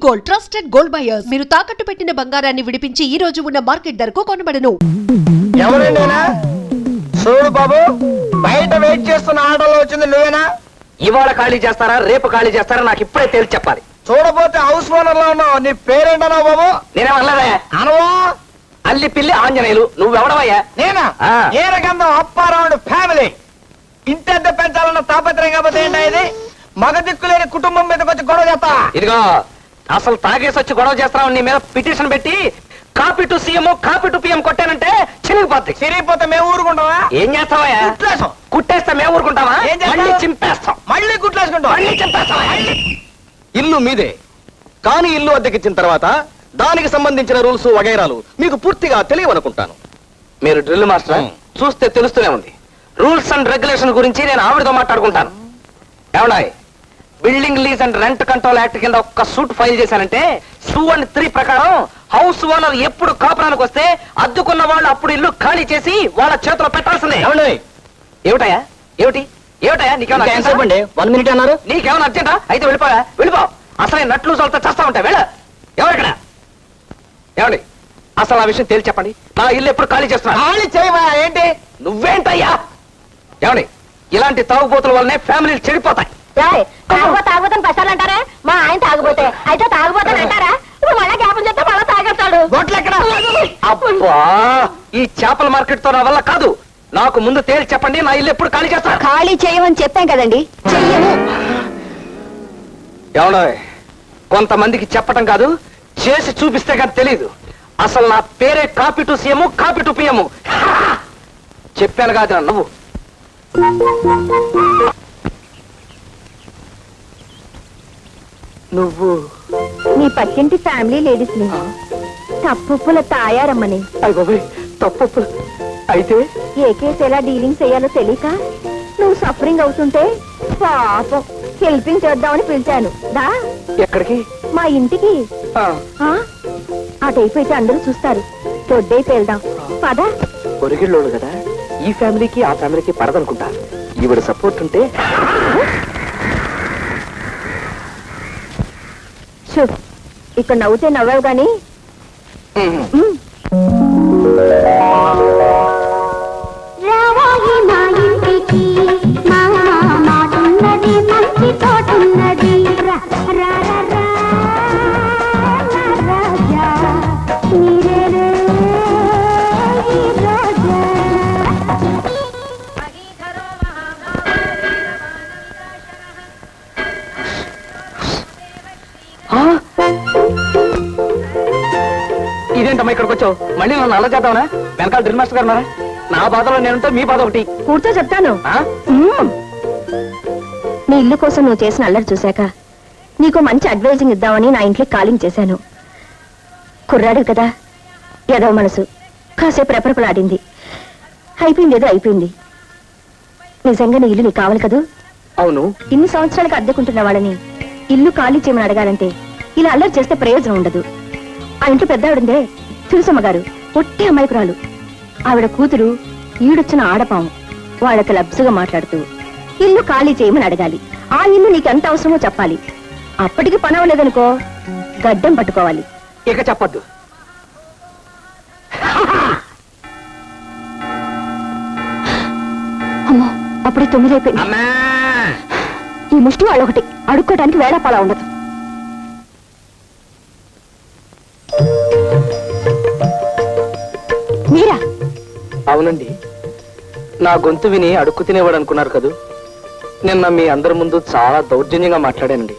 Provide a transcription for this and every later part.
Gold trusted gold buyers. మీరు తాకట్టు పెట్టిన బంగారాన్ని విడిపించి ఈ రోజు ఉన్న మార్కెట్ ధరకు కొనబడను. ఎవరండినా? చూడు బాబు, బయట వెయిట్ చేస్తున్న ఆటోలో వచ్చింది నువ్వేనా? ఇవాళ ఖాళీ చేస్తారా రేపు ఖాళీ చేస్తారా నాకు ఇప్పుడే తేల్చి చెప్పాలి. చూడబోతే హౌస్ ఓనర్ లో ఉన్నావు. నీ పేరేంటన్నావు బాబు? నేనేమన్నదా? అనవా అల్లి పిల్లి ఆంజనేయులు. నువ్వెవడవయ్యా? నేనా? ఏ రకంగా అప్పారావుండ్ ఫ్యామిలీ. ఇంటెంత పెంచాలన్న తాపత్రయం కాకపోతే ఏంటా ఇది? మగ దిక్కులేని కుటుంబం మీదకి వచ్చి గొడవ చేస్తా. ఇదిగో అసలు తాగేసి వచ్చి గొడవ చేస్తావు. నీ మీద పిటిషన్ పెట్టి copy to CM copy to PM కొట్టానంటే చిరిగిపోతాయి. చిరిగిపోతే మేము ఊరుకుంటావా? ఏం చేస్తావయ్యా? కుట్లేసాం. కుట్టేస్తే మేము ఊరుకుంటావా? ఏం చేస్తావు? మళ్ళీ చింపేస్తాం. మళ్ళీ కుట్లేసుకుంటాం. మళ్ళీ చింపేస్తాం. ఇల్లు మీదే, కానీ ఇల్లు అద్దెకిచ్చిన తర్వాత దానికి సంబంధించిన రూల్స్ వగైరాలు మీకు పూర్తిగా తెలియవనుకుంటాను. మీరు డ్రిల్ మాస్టర్ చూస్తే తెలుస్తూనే ఉంది. రూల్స్ అండ్ రెగ్యులేషన్ గురించి నేను ఆవిడతో మాట్లాడుకుంటాను. ఏమన్నా building lease and rent control act కింద ఒక్క సూట్ ఫైల్ చేశానంటే 2 and 3 ప్రకారం హౌస్ ఓనర్ ఎప్పుడు కాపురానికి వస్తే అద్దుకున్న వాళ్ళు అప్పుడు ఇల్లు ఖాళీ చేసి వాళ్ళ చేతిలో పెట్టాల్సిందే. ఏమిటయా? ఏమిటయా నీకేమన్నా 1 minute అన్నారు? నీకేమన్నా అర్జెంటా? అయితే వెళ్ళిపో. అసలే నట్లు సొలత చేస్తా ఉంటా. ఎవరిక్కడ ఏమండి? అసలు ఆ విషయం తేల్చి చెప్పండి. నా ఇల్లు ఎప్పుడు ఖాళీ చేస్తున్నా? ఖాళీ చేయవా ఏంటి? నువ్వేంటయ్యా? ఏమండి, ఇలాంటి తాగుబోతుల వల్లనే ఫ్యామిలీలు చెడిపోతాయి. తాగుబోతని పసాలంటారా? మా ఆయన తాగుబోతే అయితే తాగుబోతాను అంటారా? మళ్ళా జ్ఞాపం చెప్తే మళ్ళా తాగేస్తాడు. అబ్బా, ఈ చేపల మార్కెట్ తో నా వల్ల కాదు. నాకు ముందు తేల్చి చెప్పండి, నా ఇల్లు ఎప్పుడు ఖాళీ చేస్తా? ఖాళీ చేయమని చెప్పాం కదండి, చెయ్యము. ఏమన్నా కొంతమందికి చెప్పటం కాదు, చేసి చూపిస్తే కానీ తెలీదు. అసలు నా పేరే copy to CM copy to PM. చెప్పాను కాదు నువ్వు. నువ్వు నీ పక్కింటి ఫ్యామిలీ లేడీస్ ని తప్పుల తాయారమ్మని. తప్పు అయితే ఏ కేసు ఎలా డీలింగ్ చేయాలో తెలియక నువ్వు సఫరింగ్ అవుతుంటే పాపం హెల్పింగ్ చేద్దామని పిలిచాను. దా ఎక్కడికి? మా ఇంటికి. అటైపోయితే అందరూ చూస్తారు. దొడ్డైతే వెళ్దాం పదా. పొరిగిళ్ళోడు కదా, ఈ ఫ్యామిలీకి ఆ ఫ్యామిలీకి పడదనుకుంటా. ఈవిడ సపోర్ట్ ఉంటే. ఇక్కడ నవ్వుతే నవ్వావు గాని ఇదేంటమ్మా ఇక్కడికి వచ్చావు? మళ్ళీ నన్ను అలా చేద్దామనా? వెనకాల డ్రిల్ మాస్టర్ గారు ఉన్నారా? నా బాధలో నేనుంటే మీ బాధ ఒకటి. కూర్చో చెప్తాను. నీ ఇల్లు కోసం నువ్వు చేసిన అల్లరి చూశాక నీకు మంచి అడ్వైజింగ్ ఇద్దామని నా ఇంట్లో కాలింగ్ చేశాను. కుర్రాడు కదా, ఏదో మనసు కాసేపు రెపరెపలాడింది. అయిపోయింది, ఏదో అయిపోయింది. నిజంగా నీ ఇల్లు నీకు కావాలి కదూ? అవును. ఇన్ని సంవత్సరాలకు అద్దెకుంటున్న వాళ్ళని ఇల్లు ఖాళీ చేయమని అడగాలంటే ఇలా అల్లరి చేస్తే ప్రయోజనం ఉండదు. ఆ ఇంట్లో పెద్ద ఆవిడందే తులసమ్మ గారు, ఒట్టి అమాయకురాలు. ఆవిడ కూతురు ఈడొచ్చిన ఆడపాము. వాళ్ళకి లబ్సుగా మాట్లాడుతూ ఇల్లు ఖాళీ చేయమని అడగాలి. ఆ ఇల్లు నీకు ఎంత అవసరమో చెప్పాలి. అప్పటికి పని అవ్వలేదనుకో గడ్డం పట్టుకోవాలి. ఇక చెప్పద్దు. అమ్మో, అప్పుడే 9 అయిపోయింది. ఈ ముష్టి వాళ్ళు ఒకటి అడుక్కోవడానికి వేళపాలా ఉండదు. మీరా? అవునండి, నా గొంతు విని అడుక్కు తినేవాడు అనుకున్నారు కదూ. నిన్న మీ అందరి ముందు చాలా దౌర్జన్యంగా మాట్లాడానండి.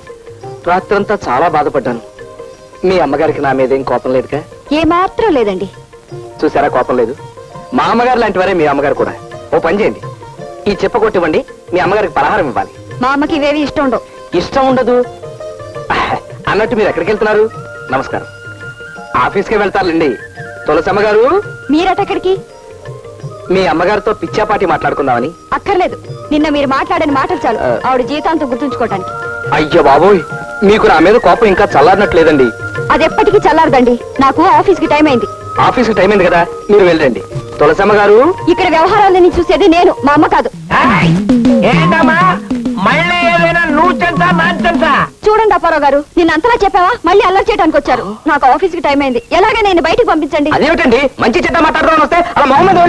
రాత్రంతా చాలా బాధపడ్డాను. మీ అమ్మగారికి నా మీద ఏం కోపం లేదుగా? ఏమాత్రం లేదండి. చూసారా, కోపం లేదు. మా అమ్మగారు లాంటి వారే మీ అమ్మగారు కూడా. ఓ పని చేయండి, ఈ చెప్ప కొట్టివ్వండి. మీ అమ్మగారికి పలహారం ఇవ్వాలి. మా అమ్మకి ఇవేవి ఇష్టం ఉండవు. ఇష్టం ఉండదు అన్నట్టు మీరు ఎక్కడికి వెళ్తున్నారు? నమస్కారం. ఆఫీస్కే వెళ్తారులేండి. తులసమ్మ గారు, మీరటెక్కడికి? మీ అమ్మగారితో పిచ్చాపాటి మాట్లాడుకుందామని. అక్కర్లేదు, నిన్న మీరు మాట్లాడిన మాటలు చాలు ఆవిడ జీవితాంతం గుర్తుంచుకోవటానికి. అయ్యో బాబోయ్, మీకు నా మీద కోపం ఇంకా చల్లారినట్లేదండి. అది ఎప్పటికీ చల్లారదండి. నాకు ఆఫీస్ కి టైం అయింది. ఆఫీస్ టైం అయింది కదా, మీరు వెళ్ళండి. తులసమ్మ గారు, ఇక్కడ వ్యవహారాలని చూసేది నేను, మా అమ్మ కాదు. ఏంటమ్మా మళ్ళీ ఏదైనా నువ్వు తెలుసా నాకు తెలుసా? చూడండి అప్పారావు గారు, నిన్న అంతలా చెప్పావా మళ్ళీ అల్లరి చేయడానికి వచ్చారు. నాకు ఆఫీస్ కి టైం అయింది, ఎలాగే నేను బయటికి పంపించండి. అదేమిటండి మంచి చెడ్డ మాట్లాడడం వస్తే అలా మొహమ్మద్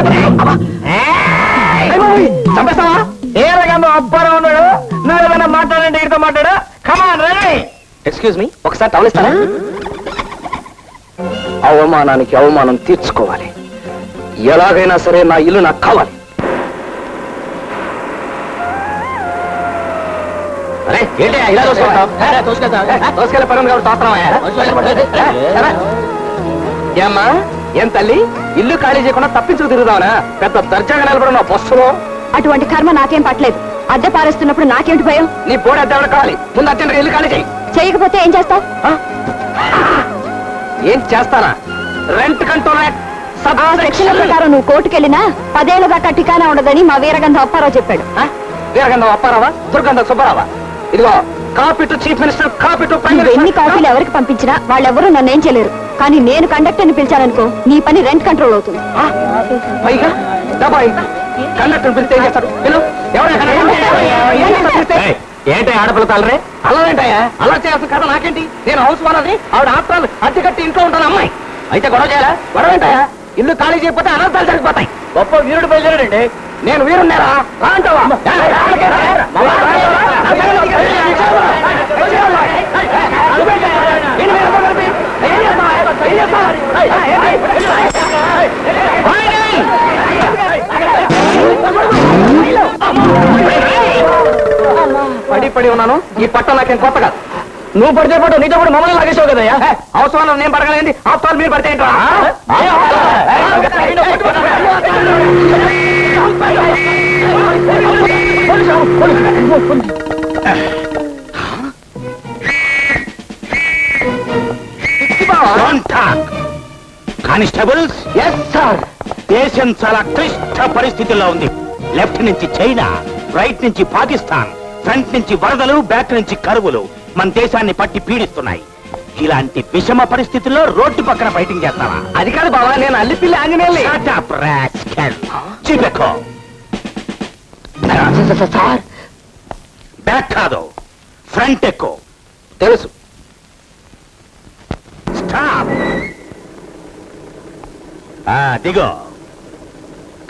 చంపేస్తావా? ఏ రకంగా అప్పారావు ఉన్నాడు, నువ్వు ఏదైనా మాట్లాడండి, ఇడితో మాట్లాడు. కమాన్ రే. ఎక్స్క్యూజ్ మీ, ఒకసారి టవలిస్తారా? అవమానానికి అవమానం తీర్చుకోవాలి. ఎలాగైనా సరే నా ఇల్లు నాకు కావాలి. అరే ఏంటి ఇలా తోసుకెళ్ళి పరం ఏమ్మా, ఏం తల్లి ఇల్లు ఖాళీ చేయకుండా తప్పించుకు తిరుగుదావనా? పెద్ద దర్జాగా నిలబడిన బస్సులో. అటువంటి కర్మ నాకేం పట్టలేదు. అద్దె పారేస్తున్నప్పుడు నాకేమిటి భయం? నీ బోర్డు అద్దె ఎవరు కావాలి? ముందు అర్జెంట్గా ఇల్లు ఖాళీ చేయి. చేయకపోతే ఏం చేస్తావు? ఏం చేస్తానా? రెంట్ కంట్రోల్ ఆ సెక్షన్ల ప్రకారం నువ్వు కోర్టుకెళ్ళినా 10 ఏళ్ల దాకా టికానా ఉండదని మా వీరగంధం అప్పారావు చెప్పాడు. వీరగంధం అప్పారావా, దుర్గంధం సుబ్బారావా? ఇదిగో copy to chief minister, copy to prime నువ్వు ఎన్ని మినిస్టర్. కాపీలు ఎవరికి పంపించినా వాళ్ళెవరూ నన్నేం చేయలేరు. కానీ నేను కండక్టర్ని పిలిచాననుకో, నీ పని రెంట్ కంట్రోల్ అవుతుంది. పైగా డబ్బాయి కండక్టర్ పిలిస్తే ఏం చేస్తాడు? ఏంటి ఆడపిల్ల తాలరే? అలా ఏంటయ్యా? అలా చేయాల్సిన కథ నాకేంటి? నేను హౌస్ ఓనర్ని, ఆవిడ ఆఫ్టర్ అద్దె కట్టి ఇంట్లో ఉంటాను అమ్మాయి. అయితే గొడవ చేయాలా? గొడవ ఏంటయ్యా? ఇల్లు ఖాళీ చేయకపోతే అనర్థాలు జరిగిపోతాయి. గొప్ప వీరుడు బయలుదేరాడండి. నేను వీరున్నారా? రా అంటావా? పడి పడి ఉన్నాను. ఈ పట్ట నాకేం కొత్త కాదు. నువ్వు పడితే పట్టు, నీతో కూడా మమ్మల్ని లాగేసావు కదయ్యా. అవసరం నేను పడగలేండి, అవసరాలు మీరు పడితే ఏంట్రా? Constables, yes sir. దేశం చాలా క్లిష్ట పరిస్థితుల్లో ఉంది. లెఫ్ట్ నుంచి చైనా, రైట్ నుంచి పాకిస్తాన్, ఫ్రంట్ నుంచి వరదలు, బ్యాక్ నుంచి కరువులు మన దేశాన్ని పట్టి పీడిస్తున్నాయి. ఇలాంటి విషమ పరిస్థితుల్లో రోడ్డు పక్కన ఫైటింగ్ చేస్తావా? అది కాదు బావా, నేను అల్లిపిల్లి ఆంజనేయుల్ని. Shut up, rascal. చిపెక్కో. సార్ బ్యాక్ కాదు, ఫ్రంట్ ఎక్కు. తెలుసు. స్టాప్. దిగో.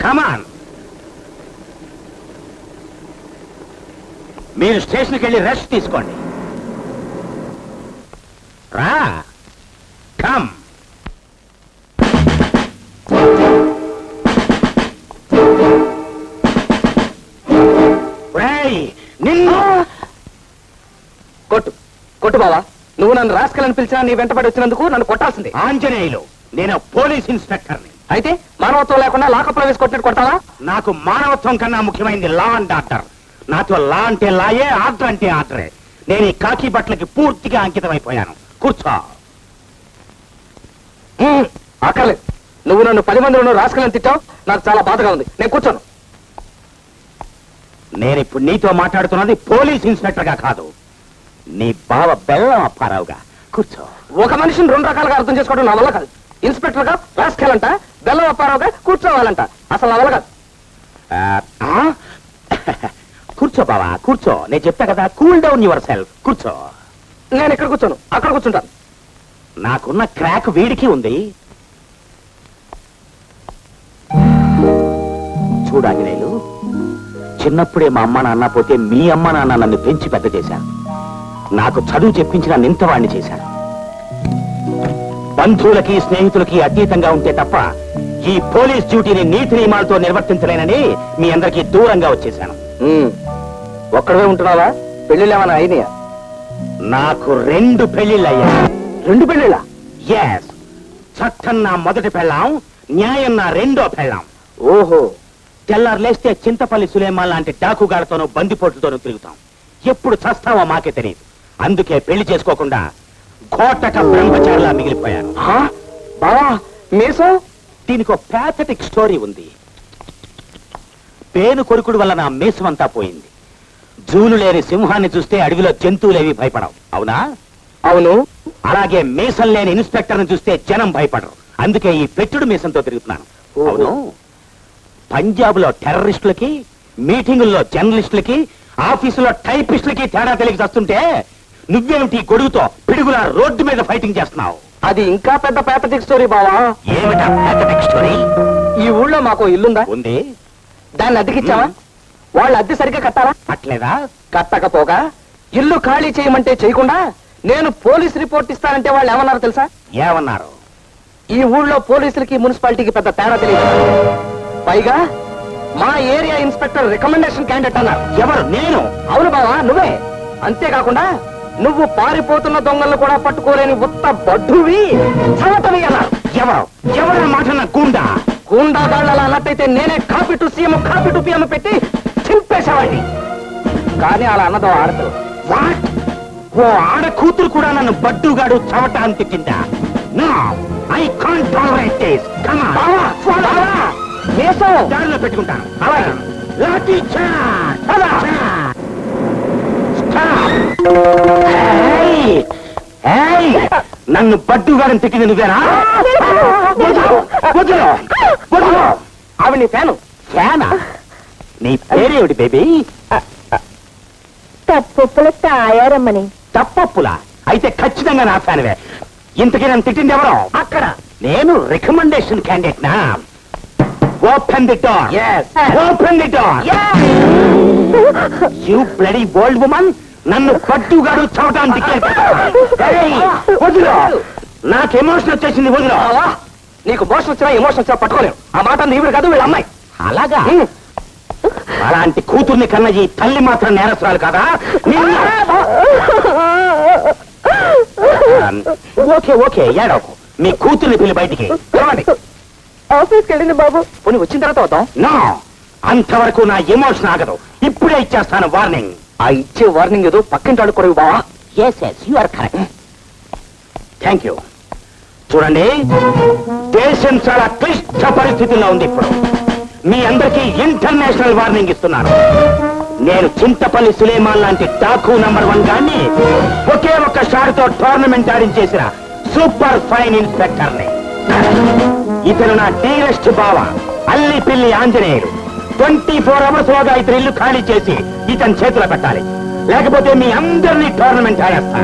కమాన్. మీరు స్టేషన్కి వెళ్ళి రెస్ట్ తీసుకోండి. రా. కమ్. నిన్ను కొట్టు కొట్టు బావా. నువ్వు నన్ను రాసుకెళ్ళని పిలిచినా నీ వెంటబడి వచ్చినందుకు నన్ను కొట్టాల్సింది. ఆంజనేయులు, నేను పోలీస్ ఇన్స్పెక్టర్ని. అయితే మానవత్వం లేకుండా లాకప్లో వేసి కొట్టినట్టు కొట్టాలా? నాకు మానవత్వం కన్నా ముఖ్యమైనది లా అండ్ ఆర్డర్. నాతో లా అంటే లాయే, ఆర్డర్ అంటే ఆర్డరే. నేను ఈ కాకి బట్టలకి పూర్తిగా అంకితం అయిపోయాను. కూర్చో. అక్కర్లేదు. నువ్వు నన్ను 10 మందిలో రాసుకెళ్ళని తిట్టావు, నాకు చాలా బాధగా ఉంది. నేను కూర్చోను. నేనిప్పుడు నీతో మాట్లాడుతున్నది పోలీస్ ఇన్స్పెక్టర్ గా కాదు, నీ బావ బెల్లం అప్పారావుగా. కూర్చో. ఒక మనిషిని 2 రకాలుగా అర్థం చేసుకోవడం నా వల్ల కాదు. ఇన్స్పెక్టర్ గా రాసుకెళ్ళంట, బెల్లం అప్పారావుగా కూర్చోవాలంట. అసలు నా వల్ల కాదు. కూర్చో బావా, కూర్చో. నేను చెప్తా కదా, కూల్ డౌన్ యువర్ సెల్ఫ్. కూర్చో. నేను ఇక్కడ కూర్చోను, అక్కడ కూర్చుంటాను. నాకున్న క్రాక్ వీడికి ఉంది. చూడాంజనేయులు, చిన్నప్పుడే మా అమ్మ నాన్న పోతే మీ అమ్మ నాన్న నన్ను పెంచి పెద్ద చేశారు. నాకు చదువు చెప్పించిన నింతవాణ్ణి చేశారు. బంధువులకి స్నేహితులకి అతీతంగా ఉంటే తప్ప ఈ పోలీస్ డ్యూటీని నీతి నియమాలతో నిర్వర్తించలేనని మీ అందరికీ దూరంగా వచ్చేశాను. ఒక్కడే ఉంటున్నావా? పెళ్లిళ్ళు ఏమైనా అయినాయా? నాకు 2 పెళ్లిళ్ళు అయ్యాయి. 2 పెళ్లిళ్ళ? ఎస్. చట్టం నా మొదటి పెళ్ళాం, న్యాయం నా రెండో పెళ్ళాం. ఓహో. తెల్లారు లేస్తే చింతపల్లి సులేమాన్ లాంటి డాకుగాళ్లతోనూ బందిపోట్లతోనూ తిరుగుతాం. ఎప్పుడు చస్తావో మాకే తెలియదు. అందుకే పెళ్లి చేసుకోకుండా కోటక బ్రహ్మచారిలా మిగిలిపోయాను. బావా మీసం? దీనికి ఒక ప్యాథటిక్ స్టోరీ ఉంది. పేను కొరుకుడు వల్ల నా మీసమంతా పోయింది. జూలు లేని సింహాన్ని చూస్తే అడవిలో జంతువులేవి భయపడవు, అవునా? అవును. అలాగే మీసం లేని ఇన్స్పెక్టర్ని చూస్తే జనం భయపడరు. అందుకే ఈ పెట్టుడు మీసంతో తిరుగుతున్నాను. అవును, పంజాబ్ లో టెర్రరిస్టులకి, మీటింగుల్లో జర్నలిస్టులకి, ఆఫీసులో టైపిస్టులకి తేడా తెలియక వస్తుంటే నువ్వేమిటి గొడుగుతో పిడుగుల రోడ్డు మీద ఫైటింగ్ చేస్తున్నావు? అది ఇంకా పెద్ద ప్యాథటిక్ స్టోరీ బావా. ఏమిటా pathetic స్టోరీ? ఈ ఊళ్ళో మాకు ఇల్లుందా? ఉంది. దాన్ని అద్దెకిచ్చావా? వాళ్ళు అద్దె సరిగ్గా కట్టారా? అట్లేదా? కట్టకపోగా ఇల్లు ఖాళీ చేయమంటే చేయకుండా నేను పోలీస్ రిపోర్ట్ ఇస్తానంటే వాళ్ళు ఏమన్నారో తెలుసా? ఏమన్నారు? ఈ ఊళ్ళో పోలీసులకి మున్సిపాలిటీకి పెద్ద తేడా తెలియదు. పైగా మా ఏరియా ఇన్స్పెక్టర్ రికమెండేషన్ క్యాండిడేట్ అన్నారు. ఎవరు? నేను? అవును బావా, నువ్వే. అంతేకాకుండా నువ్వు పారిపోతున్న దొంగలను కూడా పట్టుకోలేని ఉత్త బడ్డువి చవటవి అన్నారు. ఎవరు? ఎవరు మాట గూండా? గూండాగాళ్ళలా అన్నట్టయితే నేనే copy to CM copy to PM పెట్టి చింపేసేవాడిని. కానీ అలా అన్నదో ఆడదు. వాట్? ఓ ఆడ కూతురు కూడా నన్ను బడ్డుగాడు చవట అని తిట్టిందా? No, I can't tolerate this. Come on. బావా, బావా, మీసం. దారిలో పెట్టుకుంటాను. అలాగే. లాఠీ చార్జ్. స్టాప్. ఏయ్! నన్ను బడ్డుగాడని తిట్టింది నువ్వేనా? వదిలు, వదిలు, వదిలు. ఆవిడ నీ ఫ్యాను. ఫ్యానా? నీ పేరేమిటి బేబీ? తప్పుల తాయారమ్మని. తప్పప్పులా? అయితే ఖచ్చితంగా నా ఫ్యాన్వే. ఇంతకీ నన్ను తిట్టింది ఎవరు? అక్కడ నేను రికమెండేషన్ క్యాండిడేట్ నా. Open the door. Yes. Open the door. You bloody bold woman. నన్ను పట్టుగాడు చవటానికి వదిలో. నాకు ఎమోషన్ వచ్చేసింది. వదిలో. బావా, నీకు మోషన్ వచ్చినా ఎమోషన్ వచ్చినా పట్టుకోలేవు. ఆ మాట నీవిడు కాదు, వీళ్ళ అమ్మాయి. అలాగా? అలాంటి కూతుర్ని కన్న ఈ తల్లి మాత్రం నేరస్తురాలు కదా? ఓకే ఓకే, ఏడవకు. మీ కూతుర్ని పిల్లి బయటికి చూడండి. ఆఫీస్కి వెళ్ళింది బాబు. పోనీ వచ్చిన తర్వాత అవుతాం. నో, అంతవరకు నా ఎమోషన్ ఆగదు. ఇప్పుడే ఇచ్చేస్తాను వార్నింగ్. ఆ ఇచ్చే వార్నింగ్ ఏదో పక్కింటి ఆడుకోరు బావా. You are correct. Thank you. చూడండి, దేశం చాలా క్లిష్ట పరిస్థితుల్లో ఉంది ఇప్పుడు. మీ అందరికీ ఇంటర్నేషనల్ వార్నింగ్ ఇస్తున్నాను. నేను చింతపల్లి సులేమాన్ లాంటి డాకు నంబర్ 1 గాన్ని ఒకే ఒక్క షాట్ తో టోర్నమెంట్ ఆడించేసిన సూపర్ ఫైన్ ఇన్స్పెక్టర్ ని. ఇతను నా డీరెస్ట్ బావ అల్లి పిల్లి ఆంజనేయులు. 24 అవర్స్ లోగా ఇతని ఇల్లు ఖాళీ చేసి ఇతని చేతిలో పెట్టాలి, లేకపోతే మీ అందరినీ టోర్నమెంట్ ఆడేస్తా.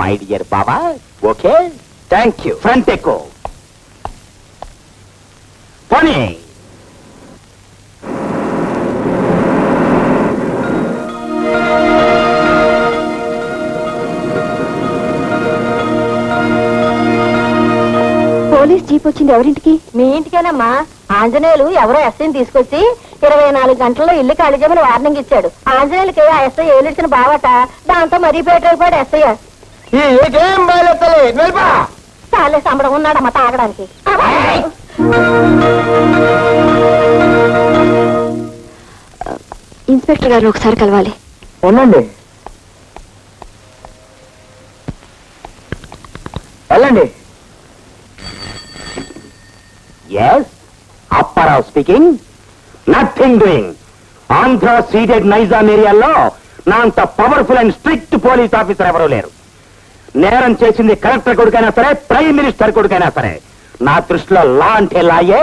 మై డియర్ బాబా, ఓకే? Thank you. ఫ్రంట్ ఎక్కువ పని. పోలీస్ జీప్ వచ్చింది. ఎవరింటికి? మీ ఇంటికేనమ్మా. ఆంజనేయులు ఎవరో ఎస్ఐని తీసుకొచ్చి 24 గంటల్లో ఇల్లు ఖాళీ చేయమని వార్నింగ్ ఇచ్చాడు. ఆంజనేయులకి ఆ ఎస్ఐ ఏలిడిచిన బావట. దాంతో మరీ పేటైపోయాడు ఎస్ఐ. ఏం బయలుతలే నిల్పా. చాలే సంబడం ఉన్నాడమ్మా తాగడానికి. ఇన్స్పెక్టర్ గారు ఒకసారి కలవాలి. ఉండండి, వెళ్ళండి. Yes, Apparao speaking. Nothing doing. Andhra Ceded Nizam ఏరియాలో నా అంత powerful and strict police officer ఎవరూ లేరు. నేరం చేసింది కలెక్టర్ కొడుకైనా సరే, ప్రైమ్ మినిస్టర్ కొడుకైనా సరే, నా దృష్టిలో లా అంటే లాయే,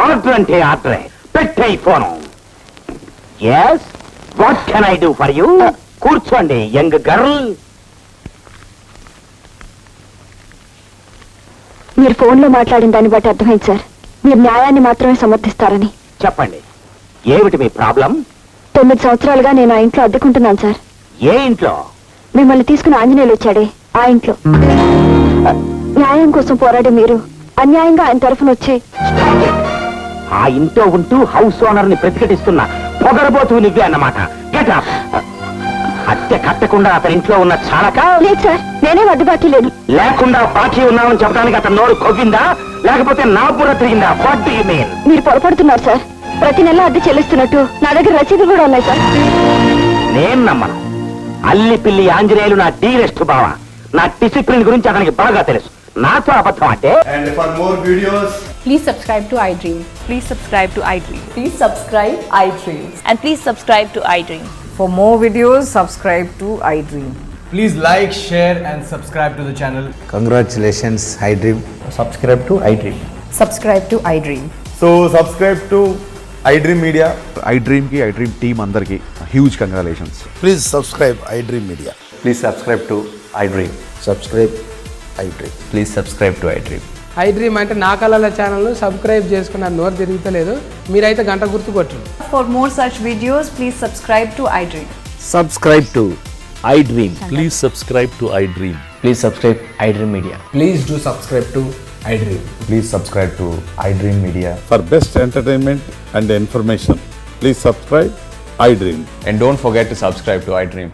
ఆర్డర్ అంటే ఆర్డరే. పెట్టే phone. Yes, what can I do for you? కూర్చోండి యంగ్ గర్ల్. మీరు ఫోన్లో మాట్లాడిన దాన్ని బట్టి అర్థమైంది సార్, మీరు న్యాయాన్ని మాత్రమే సమర్థిస్తారని. చెప్పండి, ఏమిటి మీ ప్రాబ్లం? 9 సంవత్సరాలుగా నేను ఆ ఇంట్లో అద్దెకుంటున్నాను సార్. ఏ ఇంట్లో? మిమ్మల్ని తీసుకుని ఆంజనేయులు వచ్చాడే ఆ ఇంట్లో. న్యాయం కోసం పోరాడే మీరు అన్యాయంగా ఆయన తరఫున వచ్చి ఆ ఇంట్లో ఉంటూ హౌస్ ఓనర్ ని ప్రతిఘటిస్తున్న పొగరబోతు నువ్వే అన్నమాట. Get up. అద్దె కట్టకుండా అతని ఇంట్లో ఉన్న చాలక? లేదు సార్, నేనే వడ్డీ బాకీ లేదు. లేకుండా బాకీ ఉన్నామని చెప్పడానికి అతను నోరు కొవ్విందా, లేకపోతే నా బుర్ర తిరిగిందా? What do you mean? మీరు పొరపడుతున్నారు సార్. ప్రతి నెల అద్దె చెల్లిస్తున్నట్టు నా దగ్గర రసీదులు కూడా ఉన్నాయి సార్. నేను నమ్మను. అల్లి పిల్లి ఆంజనేయులు నా డీరెస్ట్ బావ. నా డిసిప్లిన్ గురించి అతనికి బాగా తెలుసు. నాతో అబద్ధం అంటే? And for more videos, Please subscribe to iDream. Please subscribe to iDream. Please subscribe iDream. And please subscribe to iDream. For more videos, subscribe to iDream. please like, share and subscribe to the channel. Congratulations, iDream. Subscribe to iDream. Subscribe to iDream. So subscribe to iDream Media. iDream team అందరికి huge congratulations. Please subscribe iDream Media. Please subscribe to iDream. Subscribe iDream. Please subscribe to iDream. iDream అంటే నా కళల channel subscribe చేసుకున్న నోరు తిరుగుతలేదు. మీరైతే గంట గుర్తు కొట్టు. For more such videos, please subscribe to iDream. Subscribe to iDream. Please subscribe to iDream. Please subscribe iDream media. Please do subscribe to iDream. Please subscribe to iDream Media. For best entertainment and information, please subscribe iDream. And don't forget to subscribe to iDream.